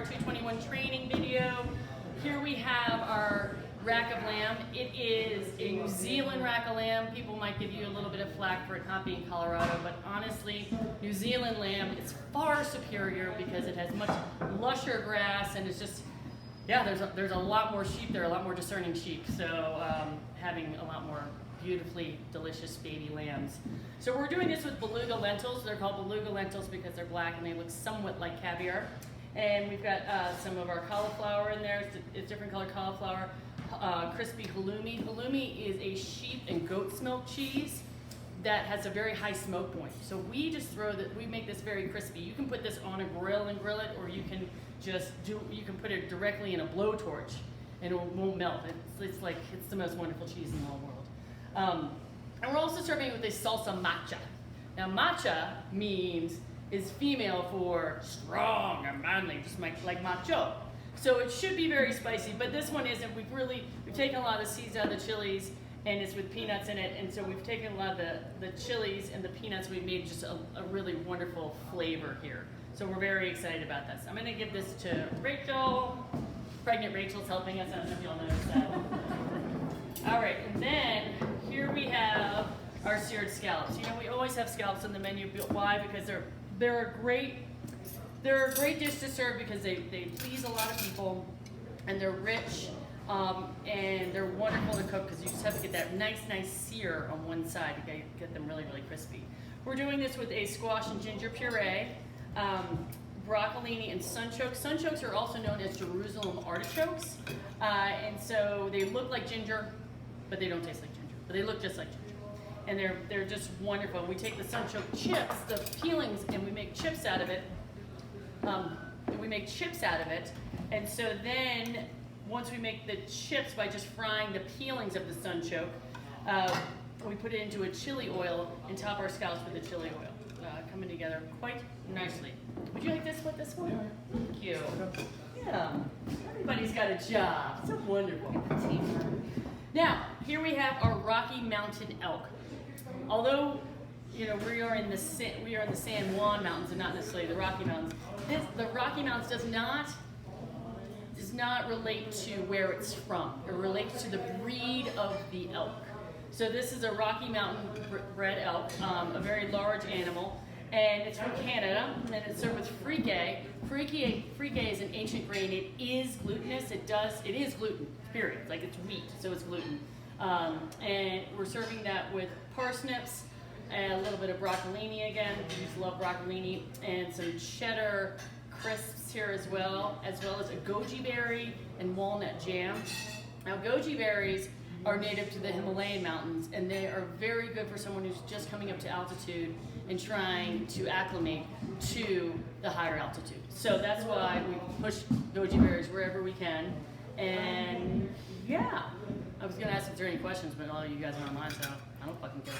our 221 training video. Here we have our rack of lamb. It is a New Zealand rack of lamb. People might give you a little bit of flack for it not being Colorado, but honestly, New Zealand lamb is far superior because it has much lusher grass and it's just, yeah, there's a lot more sheep there, a lot more discerning sheep. So having a lot more beautifully delicious baby lambs. So we're doing this with beluga lentils. They're called beluga lentils because they're black and they look somewhat like caviar. And we've got some of our cauliflower in there. It's different colored cauliflower. Crispy halloumi. Halloumi is a sheep and goat's milk cheese that has a very high smoke point. So we just we make this very crispy. You can put this on a grill and grill it, or you can you can put it directly in a blowtorch and it won't melt. It's the most wonderful cheese in the whole world. And we're also serving it with a salsa matcha. Now matcha is female for strong and manly, just like macho. So it should be very spicy, but this one isn't. We've taken a lot of the seeds out of the chilies, and it's with peanuts in it, and so we've taken a lot of the chilies and the peanuts. We've made just a really wonderful flavor here. So we're very excited about this. I'm gonna give this to Rachel. Pregnant Rachel's helping us. I don't know if y'all noticed that. All right, and then here we have our seared scallops. You know, we always have scallops on the menu. Why? Because they're a great dish to serve because they please a lot of people, and they're rich, and they're wonderful to cook because you just have to get that nice sear on one side to get them really crispy. We're doing this with a squash and ginger puree, broccolini and sunchokes. Sunchokes are also known as Jerusalem artichokes, and so they look like ginger, but they don't taste like ginger, but they look just like ginger. And they're just wonderful. We take the sunchoke chips, the peelings, and we make chips out of it. And so then once we make the chips by just frying the peelings of the sunchoke, we put it into a chili oil and top our scallops with the chili oil, coming together quite nicely. Would you like this with this one? Thank you. Yeah, everybody's got a job. So wonderful. Now, here we have our Rocky Mountain elk. Although, you know, we are in the San Juan Mountains and not necessarily the Rocky Mountains. The Rocky Mountains does not relate to where it's from. It relates to the breed of the elk. So this is a Rocky Mountain bred elk, a very large animal, and it's from Canada, and it's served with frike. Frike is an ancient grain. It is glutinous. It is gluten, period. Like it's wheat, so it's gluten. And we're serving that with parsnips and a little bit of broccolini again. We just love broccolini, and some cheddar crisps here as well as a goji berry and walnut jam. Now goji berries are native to the Himalayan mountains, and they are very good for someone who's just coming up to altitude and trying to acclimate to the higher altitude. So that's why we push goji berries wherever we can. And yeah, I was gonna ask if there are any questions, but all you guys are online, so I don't fucking care.